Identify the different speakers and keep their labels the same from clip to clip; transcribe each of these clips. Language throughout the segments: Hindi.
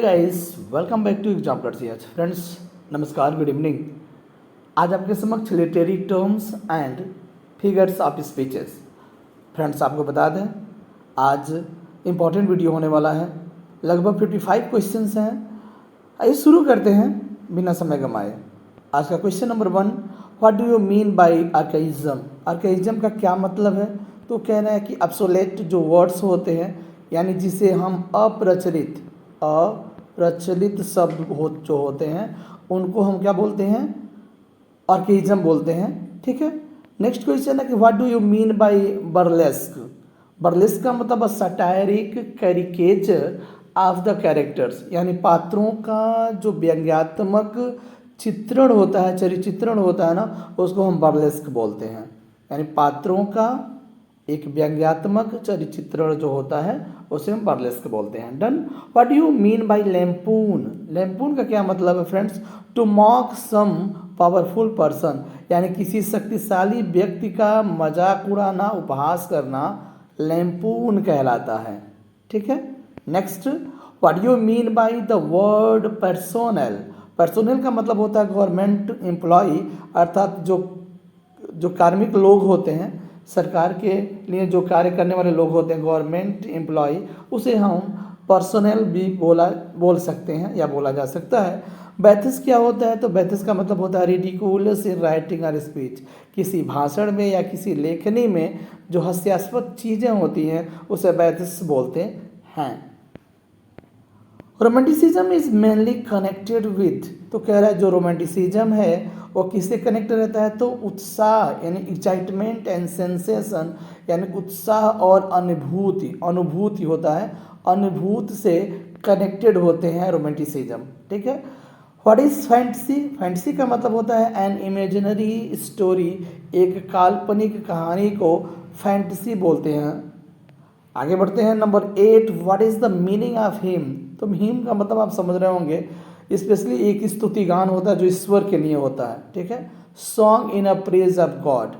Speaker 1: Guys, welcome back to Exemplar. Friends, नमस्कार, गुड इवनिंग। आज आपके समक्ष literary terms and figures of speeches. Friends, आपको बता दें आज इम्पॉर्टेंट वीडियो होने वाला है। लगभग 55 क्वेश्चंस हैं। आइए शुरू करते हैं बिना समय गंवाए। आज का question number 1, what do you mean by archaism. Archaism का क्या मतलब है? तो कह रहे हैं कि ऑब्सोलेट जो वर्ड्स होते हैं, यानी जिसे हम अप्रचलित शब्द जो होते हैं उनको हम क्या बोलते हैं? आर्काइज्म बोलते हैं। ठीक है। नेक्स्ट क्वेश्चन है कि what do you mean bye burlesque. Burlesque का मतलब सटायरिक कैरिकेचर ऑफ द कैरेक्टर्स, यानी पात्रों का जो व्यंग्यात्मक चित्रण होता है, चरिचित्रण होता है ना, उसको हम बर्लेस्क बोलते हैं। यानी पात्रों का एक व्यंग्यात्मक चरिचित्रण जो होता है उसे हम बर्लेस्क बोलते हैं। Done. What do you mean by lampoon. Lampoon का क्या मतलब है friends? To mock some powerful person, यानी किसी शक्तिशाली व्यक्ति का मजाक उड़ाना, उपहास करना लैम्पून कहलाता है। ठीक है। Next, what do you mean by the word personnel. Personnel का मतलब होता है गवर्नमेंट एम्प्लॉय, अर्थात जो कार्मिक लोग होते हैं, सरकार के लिए जो कार्य करने वाले लोग होते हैं, गवर्नमेंट एम्प्लॉय, उसे हम पर्सनल भी बोल सकते हैं या बोला जा सकता है। बैथिस क्या होता है? तो बैथिस का मतलब होता है रिडिकुलस इन राइटिंग और स्पीच। किसी भाषण में या किसी लेखनी में जो हास्यास्पद चीज़ें होती हैं उसे बैथिस बोलते हैं। Romanticism is mainly connected with, तो कह रहा है जो रोमांटिसिज्म है वो किससे कनेक्ट रहता है? तो उत्साह, यानी एक्साइटमेंट एंड सेंसेशन, यानी उत्साह और अनुभूति होता है, अनुभूति से कनेक्टेड होते हैं रोमांटिसिज्म। ठीक है। What is fantasy. फैंटेसी का मतलब होता है एन इमेजिनरी स्टोरी, एक काल्पनिक कहानी को फैंटेसी बोलते हैं। आगे बढ़ते हैं। Number 8, what is the meaning of him. तो हिम का मतलब आप समझ रहे होंगे, स्पेशली एक स्तुति गान होता है जो ईश्वर के लिए होता है। ठीक है। Song in a praise of God,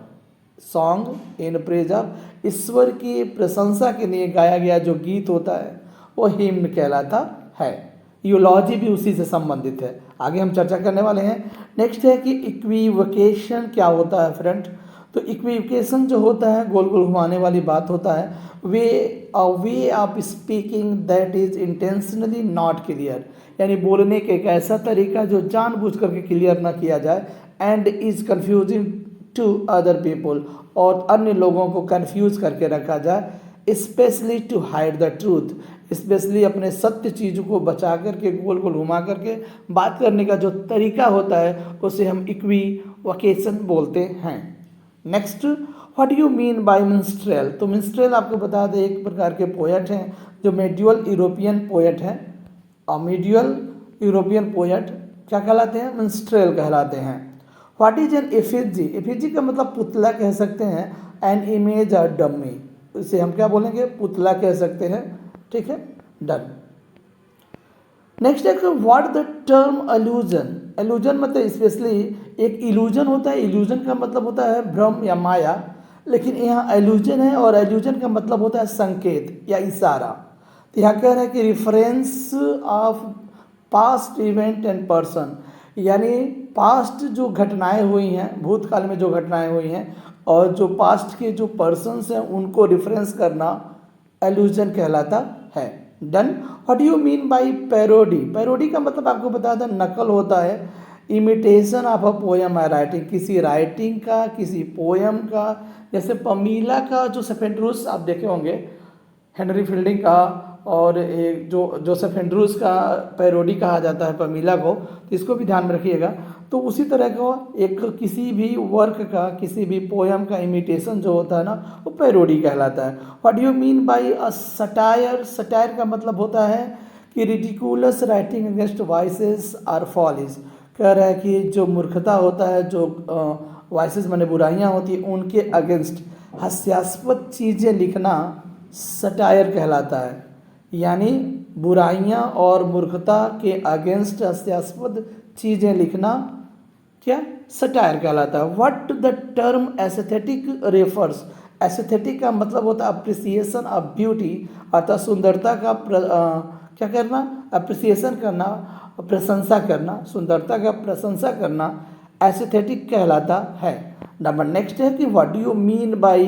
Speaker 1: song in praise of, ईश्वर की प्रशंसा के लिए गाया गया जो गीत होता है वो हिम्न कहलाता है। यूलॉजी भी उसी से संबंधित है, आगे हम चर्चा करने वाले हैं। नेक्स्ट है कि इक्विवोकेशन क्या होता है फ्रेंड। तो इक्विवोकेशन जो होता है, गोल गोल घुमाने वाली बात होता है, way of speaking that is intentionally not clear, यानी बोलने के एक ऐसा तरीका जो जानबूझ करके क्लियर ना किया जाए, and is confusing to other people, और अन्य लोगों को कंफ्यूज करके रखा जाए, specially to hide the truth, specially अपने सत्य चीज़ों को बचा करके, गोल गोल घुमा करके बात करने का जो तरीका होता है उसे हम इक्विवोकेशन बोलते हैं। Next, what do you mean by minstrel. तो मिन्स्ट्रेल आपको बता दें एक प्रकार के पोएट हैं जो मेडिवल यूरोपियन पोएट हैं, और मेडिवल यूरोपियन पोएट क्या कहलाते हैं? मिन्स्ट्रेल कहलाते हैं। What is an effigy. Effigy का मतलब पुतला कह सकते हैं, एन इमेज और डमी, इसे हम क्या बोलेंगे? पुतला कह सकते हैं। ठीक है। डन। नेक्स्ट है what the term allusion. Allusion मतलब स्पेशली एक इल्यूजन होता है, इल्यूजन का मतलब होता है भ्रम या माया, लेकिन यहाँ एल्यूजन है और एल्यूजन का मतलब होता है संकेत या इशारा। तो यहाँ कह रहा है कि reference of past event and person, यानी पास्ट जो घटनाएं हुई हैं, भूतकाल में जो घटनाएं हुई हैं और जो पास्ट के जो पर्सन्स हैं उनको रिफरेंस करना एल्यूजन कहलाता है। Done. What do you mean bye parody. Parody का मतलब आपको बता दें नकल होता है, इमिटेशन ऑफ अ पोएम या राइटिंग, किसी राइटिंग का, किसी पोएम का। जैसे पमीला का जो सेफेंड्रूस आप देखे होंगे, हेनरी फील्डिंग का, और एक जो जोसेफ एंड्रूज का पैरोडी कहा जाता है पमीला को, तो इसको भी ध्यान में रखिएगा। तो उसी तरह का एक किसी भी वर्क का, किसी भी पोएम का इमिटेशन जो होता है ना, वो पैरोडी कहलाता है। What do you mean bye a satire. Satire का मतलब होता है कि रिडिकुलस राइटिंग अगेंस्ट वाइसेस और फॉलिस। कह रहा है कि जो मूर्खता होता है, जो वाइसेस माने बुराइयाँ होती हैं, उनके अगेंस्ट हास्यास्पद चीज़ें लिखना सटायर कहलाता है, यानी बुराइयां और मूर्खता के अगेंस्ट हास्यास्पद चीज़ें लिखना क्या? सटायर कहलाता है। What the term aesthetic refers. Aesthetic का मतलब होता है अप्रिसिएशन ऑफ ब्यूटी, अर्थात सुंदरता क्या करना, अप्रिसिएशन करना, प्रशंसा करना, सुंदरता का प्रशंसा करना एस्थेटिक कहलाता है। नंबर नेक्स्ट है कि what do you mean by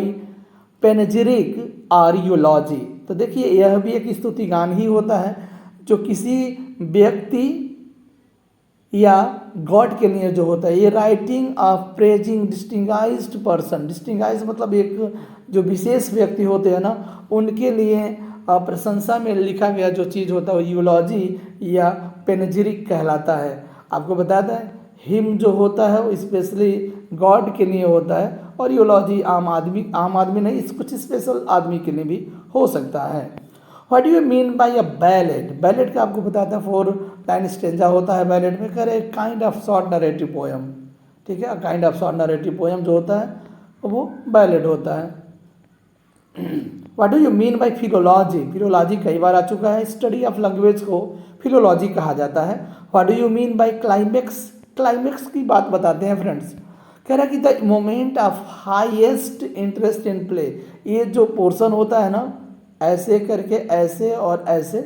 Speaker 1: panegyric or eulogy. तो देखिए यह भी एक स्तुतिगान ही होता है जो किसी व्यक्ति या गॉड के लिए जो होता है। ये राइटिंग ऑफ प्रेजिंग डिस्टिंगाइज्ड पर्सन, डिस्टिंगाइज मतलब एक जो विशेष व्यक्ति होते हैं ना, उनके लिए प्रशंसा में लिखा गया जो चीज़ होता है वो यूलॉजी या पेनेजिरिक कहलाता है। आपको बता दें हिम जो होता है वो स्पेशली गॉड के लिए होता है और यूलॉजी आम आदमी नहीं, कुछ स्पेशल आदमी के लिए भी हो सकता है। What do you mean bye a ballad. Ballad का आपको बताता है 4 लाइन स्टेंजा होता है बैलेड में। कह रहे kind of short narrative poem, ठीक है, kind of short narrative poem जो होता है वो बैलेड होता है। What do you mean bye philology. Philology कई बार आ चुका है, स्टडी ऑफ लैंग्वेज को फिलोलॉजी कहा जाता है। What do you mean bye climax. Climax की बात बताते हैं फ्रेंड्स। कह रहा है कि the moment of highest interest in play, ये जो पोर्शन होता है ना ऐसे करके ऐसे और ऐसे,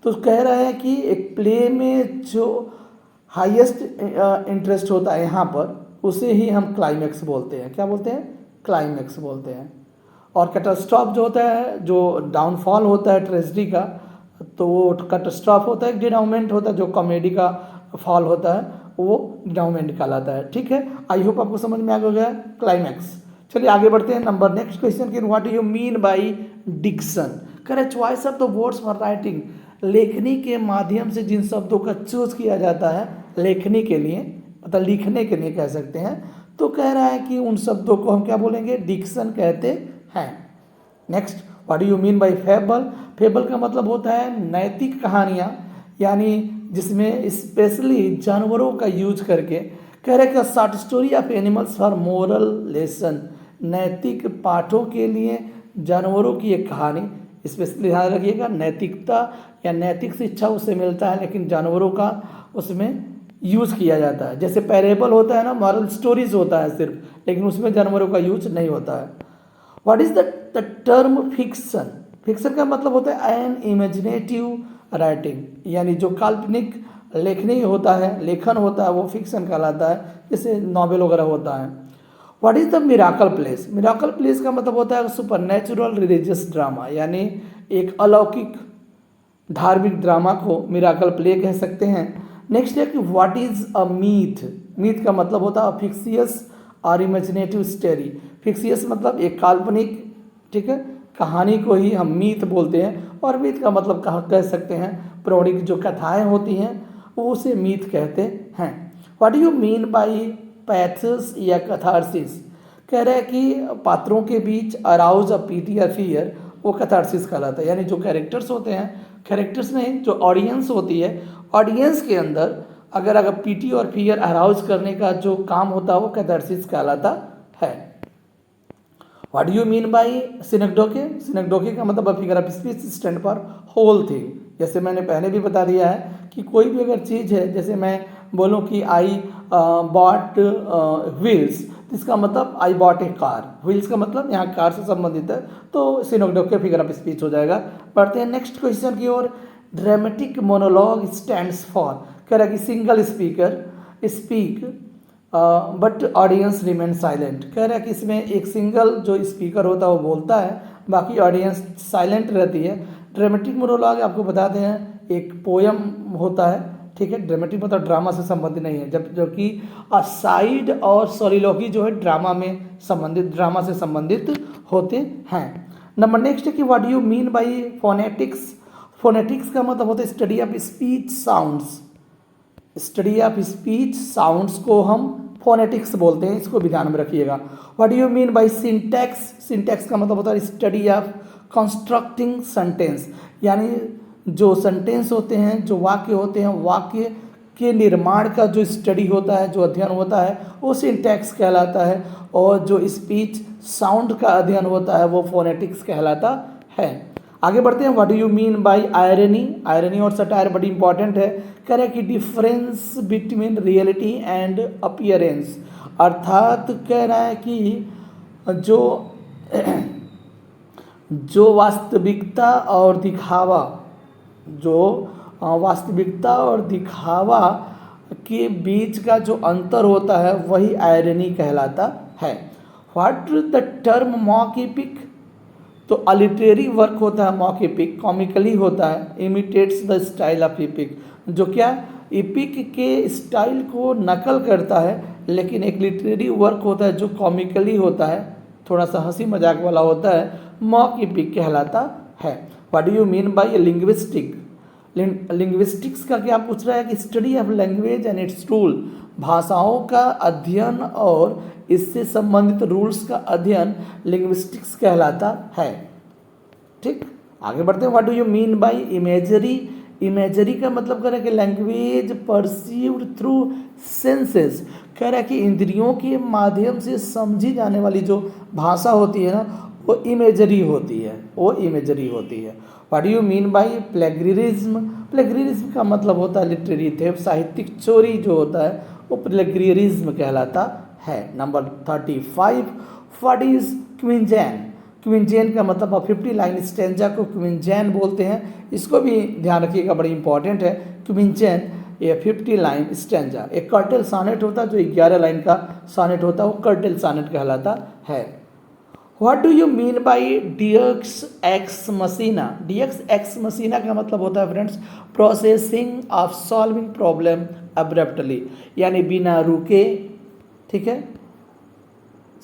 Speaker 1: तो कह रहा है कि एक प्ले में जो हाईएस्ट इंटरेस्ट होता है यहाँ पर उसे ही हम क्लाइमेक्स बोलते हैं। क्या बोलते हैं, क्लाइमेक्स बोलते हैं। और कैटास्ट्रॉफ जो होता है, जो डाउनफॉल होता है ट्रेजेडी का, तो वो कैटास्ट्रॉफ होता है, डिनाउमेंट होता है, जो कॉमेडी का फॉल होता है वो डिनाउमेंट कहलाता है। ठीक है, आई होप आपको समझ में आ गया क्लाइमैक्स। चलिए आगे बढ़ते हैं। नंबर नेक्स्ट क्वेश्चन की what do you mean by diction. करें choice of the words for writing, लेखनी के माध्यम से जिन शब्दों का चूज किया जाता है लेखनी के लिए, मतलब लिखने के लिए कह सकते हैं, तो कह रहा है कि उन शब्दों को हम क्या बोलेंगे, डिक्शन कहते हैं। Next, what do you mean bye fable. Fable का मतलब होता है नैतिक कहानियाँ, यानी जिसमें स्पेशली जानवरों का यूज करके, कह रहे कि short story of animals for moral lesson, नैतिक पाठों के लिए जानवरों की एक कहानी। स्पेशली ध्यान रखिएगा, नैतिकता या नैतिक शिक्षा उससे मिलता है लेकिन जानवरों का उसमें यूज़ किया जाता है। जैसे पैरेबल होता है ना, मॉरल स्टोरीज होता है सिर्फ, लेकिन उसमें जानवरों का यूज नहीं होता है। What is the term fiction. Fiction का मतलब होता है एन इमेजिनेटिव राइटिंग, यानी जो काल्पनिक लेखनी होता है, लेखन होता है, वो फिक्शन कहलाता है, जैसे नॉवेल वगैरह होता है। What is the miracle place. Miracle place का मतलब होता है सुपर नेचुरल रिलीजियस ड्रामा, यानी एक अलौकिक धार्मिक ड्रामा को मिराकल प्ले कह सकते हैं। नेक्स्ट है कि what is a myth. Myth का मतलब होता है फिक्सियस और इमेजिनेटिव स्टोरी। फिक्सियस मतलब एक काल्पनिक, ठीक है, कहानी को ही हम मीथ बोलते हैं, और मीथ का मतलब कह सकते हैं पौराणिक जो कथाएं होती हैं वो उसे मीथ कहते हैं। What do you mean by pathos या कथारसिस। कह रहे हैं कि पात्रों के बीच अराउज अ पीटी या फियर, वो कथारसिस कहलाता है। यानी जो कैरेक्टर्स होते हैं, कैरेक्टर्स नहीं, जो ऑडियंस होती है, ऑडियंस के अंदर अगर पीटी और फियर अराउज करने का जो काम होता है वो कैथारसिस कहलाता है। What do you mean by synecdoche. Synecdoche का मतलब figure of speech stand for whole thing. जैसे मैंने पहले भी बता दिया है कि कोई भी अगर चीज़ है, जैसे मैं बोलूँ कि आई बॉट व्हील्स, इसका मतलब I bought A car. Wheels का मतलब यहाँ कार से संबंधित है, तो सिनेक्डोके फिगर ऑफ स्पीच हो जाएगा। पढ़ते हैं नेक्स्ट क्वेश्चन की ओर। ड्रामेटिक मोनोलॉग स्टैंड्स फॉर, कह रहा है कि single speaker speak but audience remain silent. कह रहा है कि इसमें एक सिंगल जो स्पीकर होता है वो बोलता है, बाकी ऑडियंस साइलेंट रहती है। ड्रामेटिक मोनोलॉग आपको बताते हैं एक पोयम होता है, ठीक है। ड्रामेटिक मतलब ड्रामा से संबंधित नहीं है, जबकि असाइड और सोलिलोकी जो है ड्रामा से संबंधित होते हैं। नंबर नेक्स्ट है कि what do you mean bye phonetics. Phonetics का मतलब होता है study of speech sounds. Study of speech sounds को हम फोनेटिक्स बोलते हैं, इसको भी ध्यान में रखिएगा। What do you mean bye syntax. Syntax का मतलब होता है स्टडी ऑफ कंस्ट्रक्टिंग सेंटेंस, यानी जो सेंटेंस होते हैं, जो वाक्य होते हैं, वाक्य के निर्माण का जो स्टडी होता है, जो अध्ययन होता है, वो सिंटैक्स कहलाता है। और जो स्पीच साउंड का अध्ययन होता है वो फोनेटिक्स कहलाता है। आगे बढ़ते हैं। What do you mean bye irony. Irony और सटायर बड़ी इंपॉर्टेंट है। कह रहे हैं कि difference between reality and appearance, अर्थात कह रहा है कि जो वास्तविकता और दिखावा जो वास्तविकता और दिखावा के बीच का जो अंतर होता है वही आयरनी कहलाता है। What the term mock epic, तो अलिटरेरी वर्क होता है मॉक एपिक, कॉमिकली होता है, imitates the style of epic, जो क्या एपिक के स्टाइल को नकल करता है, लेकिन एक लिटरेरी वर्क होता है जो कॉमिकली होता है, थोड़ा सा हंसी मजाक वाला होता है, मॉक एपिक कहलाता है। What do you mean bye linguistic, linguistics का क्या पूछ रहा है कि study of language and it's rule, भाषाओं का अध्ययन और इससे संबंधित रूल्स का अध्ययन लिंग्विस्टिक्स कहलाता है। ठीक, आगे बढ़ते हैं। What do you mean bye imagery, imagery का मतलब कह रहा है कि लैंग्वेज परसीव्ड थ्रू सेंसेस, कह रहा है कि इंद्रियों के माध्यम से समझी जाने वाली जो भाषा होती है ना वो इमेजरी होती है, वो इमेजरी होती है। What do you mean bye plagiarism, plagiarism का मतलब होता है लिटरेरी थेफ्ट, साहित्यिक चोरी जो होता है वो प्लेगरिज्म कहलाता है। नंबर 35, व्हाट इज क्विंजैन, क्विंजैन का मतलब 50 लाइन स्टेंजा को क्विंजैन बोलते हैं, इसको भी ध्यान रखिएगा, बड़ी इंपॉर्टेंट है। क्विंजैन ये 50 लाइन स्टेंजा, एक कर्टेल सानेट होता है जो 11 लाइन का सानेट होता है, वो कर्टेल सानेट कहलाता है। What do you mean by deus ex machina, deus ex machina का मतलब होता है friends processing of solving problem abruptly, यानी बिना रुके, ठीक है,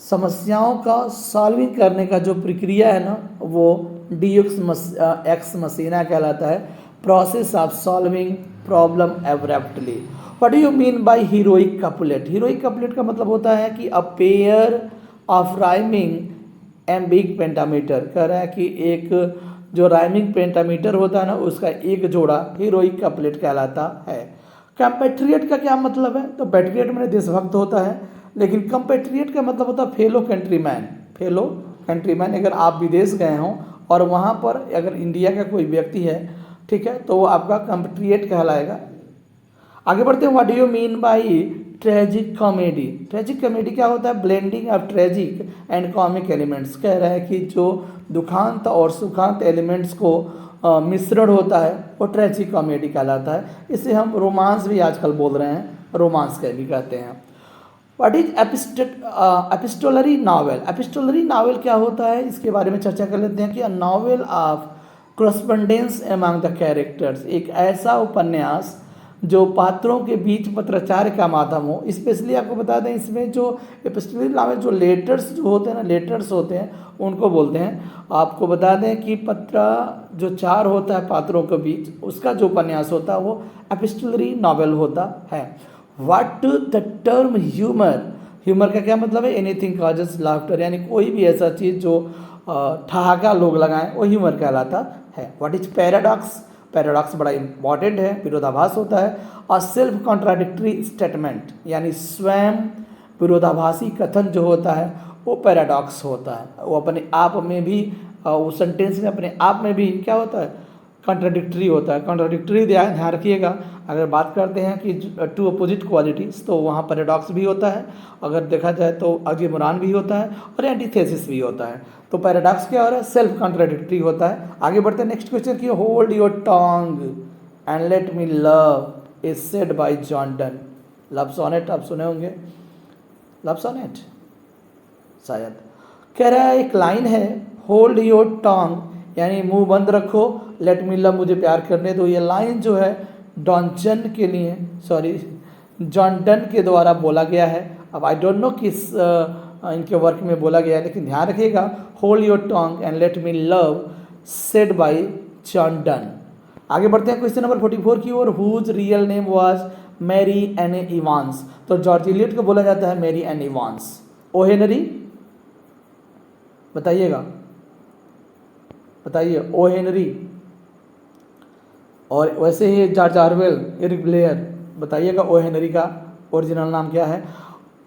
Speaker 1: समस्याओं का सॉल्विंग करने का जो प्रक्रिया है ना वो डियक्स एक्स मशीना कहलाता है, process of solving problem abruptly. What do you mean by heroic couplet, heroic couplet का मतलब होता है कि a pair of rhyming iambic pentameter, कह रहा है कि एक जो राइमिंग पेंटामीटर होता है ना उसका एक जोड़ा हीरोइक कपलेट कहलाता है। कंपेट्रियट का क्या मतलब है, तो पैट्रियट में देशभक्त होता है, लेकिन कंपेट्रियट का मतलब होता है फेलो कंट्रीमैन, फेलो कंट्रीमैन। अगर आप विदेश गए हों और वहाँ पर अगर इंडिया का कोई व्यक्ति है, ठीक है, तो वो आपका कंपेट्रियट कहलाएगा। आगे बढ़ते हैं। What do you mean by tragic comedy, tragic comedy क्या होता है, blending of tragic and comic elements, कह रहा है कि जो दुखांत और सुखांत एलिमेंट्स को मिश्रण होता है वो ट्रेजिक कॉमेडी कहलाता है। इसे हम रोमांस भी आजकल बोल रहे हैं, रोमांस भी कहते हैं। What is epistolary novel, epistolary novel क्या होता है इसके बारे में चर्चा कर लेते हैं कि a novel of correspondence among the characters, एक ऐसा उपन्यास जो पात्रों के बीच पत्राचार का माध्यम हो। स्पेशली आपको बता दें इसमें जो एपिस्टोलरी नावल जो लेटर्स जो होते हैं ना, लेटर्स होते हैं उनको बोलते हैं। आपको बता दें कि पत्र जो चार होता है पात्रों के बीच उसका जो उपन्यास होता है वो एपिस्टोलरी नावल होता है। What the term humour, humour का क्या मतलब है, एनीथिंग कॉजेस लाफ्टर, यानी कोई भी ऐसा चीज़ जो ठहाका लोग लगाएं वो ह्यूमर कहलाता है। व्हाट इज पैराडॉक्स, पैराडॉक्स बड़ा इंपॉर्टेंट है, विरोधाभास होता है। और सेल्फ कॉन्ट्राडिक्टरी स्टेटमेंट, यानी स्वयं विरोधाभासी कथन जो होता है वो पैराडॉक्स होता है, वो अपने आप में भी वो सेंटेंस में अपने आप में भी क्या होता है, कॉन्ट्राडिक्टरी होता है। कॉन्ट्राडिक्टरी ध्यान रखिएगा, अगर बात करते हैं कि टू अपोजिट क्वालिटीज़ तो वहाँ पैराडॉक्स भी होता है, अगर देखा जाए तो अजीमरान भी होता है और एंटीथेसिस भी होता है। तो पैराडॉक्स क्या हो रहा है, सेल्फ कॉन्ट्राडिक्टरी होता है। आगे बढ़ते हैं नेक्स्ट क्वेश्चन की, hold your tongue and let me love is said by John Donne, love sonnet आप सुने होंगे, लव सोनेट शायद, कह रहा है एक लाइन है होल्ड योर टंग, यानी मुंह बंद रखो, लेट मी लव मुझे प्यार करने दो। ये लाइन जो है जॉन डन के द्वारा बोला गया है। अब आई डोंट नो किस इनके वर्क में बोला गया है, लेकिन ध्यान रखिएगा hold your tongue and let me love said by John Donne. आगे बढ़ते हैं क्वेश्चन नंबर 44 की ओर, whose real name was Mary Ann Evans, तो जॉर्ज इलियट को बोला जाता है Mary Ann Evans. O Henry बताइएगा, बताइए ओ हेनरी, और वैसे ही जॉर्ज ऑरवेल, एरिक ब्लेयर, बताइएगा ओ हेनरी का ओरिजिनल नाम क्या है।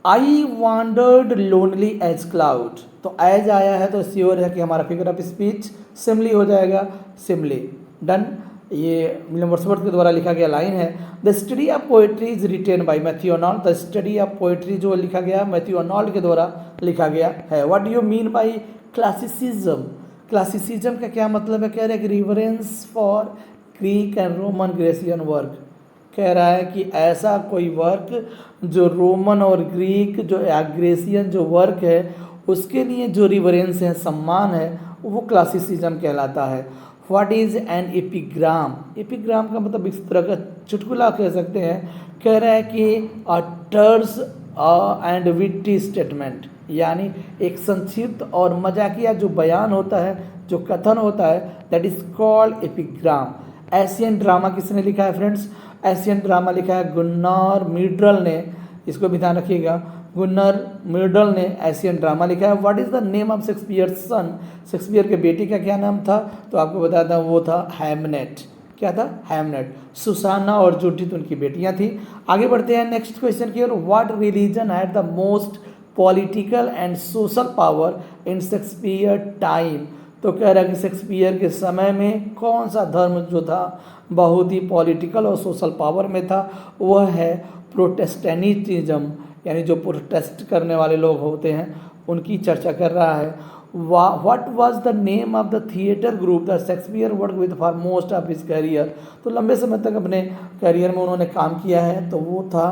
Speaker 1: I wandered lonely as cloud, तो एज आया है तो श्योर है कि हमारा फिगर ऑफ स्पीच सिमली हो जाएगा, सिमली डन। ये विलियम वर्ड्सवर्थ के द्वारा लिखा गया लाइन है। The study of poetry is written by Matthew Arnold, the study of poetry जो लिखा गया मैथ्यू अर्नोल्ड के द्वारा लिखा गया है। What do you mean bye classicism, classicism का क्या मतलब है, कह रहे हैं कि reverence for Greek and Roman Grecian work. कह रहा है कि ऐसा कोई वर्क जो रोमन और ग्रीक जो ग्रेसियन जो वर्क है उसके लिए जो रिवरेंस है, सम्मान है, वो क्लासिसिज्म कहलाता है। What is an epigram? Epigram का मतलब इस तरह का चुटकुला कह सकते हैं। कह रहा है कि अ टर्स एंड विट्टी स्टेटमेंट, यानी एक संक्षिप्त और मजाकिया जो बयान होता है, जो कथन होता है, that is called epigram. Asian drama किसने लिखा है फ्रेंड्स? एशियन ड्रामा लिखा है गुन्नार मीडल ने। इसको भी ध्यान रखिएगा, गुन्नार मीडल ने एशियन ड्रामा लिखा है। What is the name of Shakespeare son? Shakespeare के बेटे का क्या नाम था? तो आपको बताता हूँ, वो था हैमनेट। क्या था? हैमनेट। सुसाना और जूडिथ उनकी बेटियां थी। आगे बढ़ते हैं नेक्स्ट क्वेश्चन की ओर। What religion had the most political and social power in Shakespeare time? तो कह रहा है कि शेक्सपियर के समय में कौन सा धर्म जो था बहुत ही पॉलिटिकल और सोशल पावर में था? वह है प्रोटेस्टेंटिज्म, यानी जो प्रोटेस्ट करने वाले लोग होते हैं उनकी चर्चा कर रहा है। What was the name of the theatre group that Shakespeare work with for most of his career? तो लंबे समय तक अपने करियर में उन्होंने काम किया है, तो वो था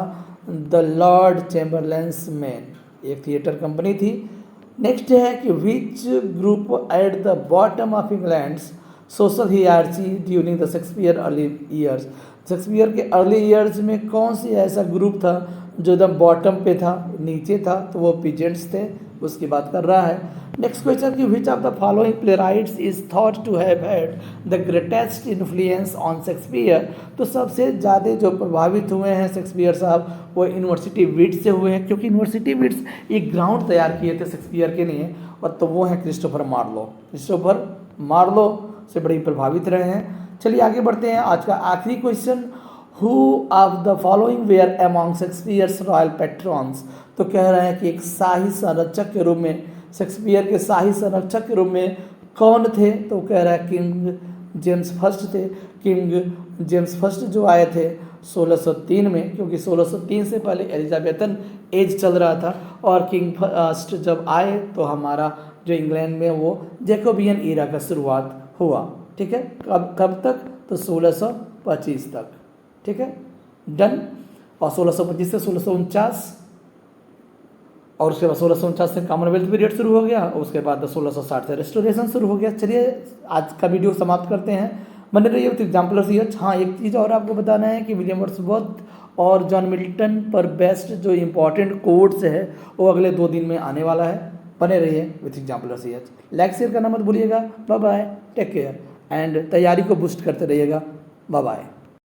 Speaker 1: द लॉर्ड चैम्बरलेन्स मैन, एक थिएटर कंपनी थी। नेक्स्ट है कि which group at the bottom of England's social hierarchy during the Shakespeare early years? Shakespeare के अर्ली ईयर्स में कौन सी ऐसा ग्रुप था जो एकदम बॉटम पे था, नीचे था? तो वो पीजेंट्स थे, उसकी बात कर रहा है। नेक्स्ट क्वेश्चन कि which of the following playwrights is thought to have had the greatest influence on Shakespeare? तो सबसे ज़्यादा जो प्रभावित हुए हैं शेक्सपियर साहब वो यूनिवर्सिटी वीट्स से हुए हैं, क्योंकि यूनिवर्सिटी वीट्स एक ग्राउंड तैयार किए थे शेक्सपियर के लिए, और तो वो हैं क्रिस्टोफर मार्लो। क्रिस्टोफर मार्लो से बड़े प्रभावित रहे हैं। चलिए आगे बढ़ते हैं। आज का आखिरी question, who of the following were among Shakespeare's royal patrons? तो कह रहे हैं कि एक शाही संरक्षक के रूप में, शेक्सपियर के शाही संरक्षक के रूप में कौन थे? तो कह रहा है किंग जेम्स फर्स्ट थे। किंग जेम्स फर्स्ट जो आए थे 1603 में, क्योंकि 1603 से पहले एलिजाबेथन एज चल रहा था, और किंग फर्स्ट जब आए तो हमारा जो इंग्लैंड में वो जैकोबियन ईरा का शुरुआत हुआ। ठीक है, कब तक? तो 1625 तक। ठीक है, डन। और 1625 से 1649, और उसके बाद 1649 से कॉमनवेल्थ पीरियड शुरू हो गया, और उसके बाद 1660 से रेस्टोरेशन शुरू हो गया। चलिए आज का वीडियो समाप्त करते हैं। बने रहिए विद एग्जाम्पलर्स हियर। हाँ, एक चीज़ और आपको बताना है कि विलियम वर्ड्सवर्थ और जॉन मिल्टन पर बेस्ड जो इम्पोर्टेंट कोट्स है वो अगले 2 दिन में आने वाला है। बने रहिए with exemplars here. Like share करना मत भूलिएगा। Bye bye, take care, and तैयारी को बूस्ट करते रहिएगा। Bye bye.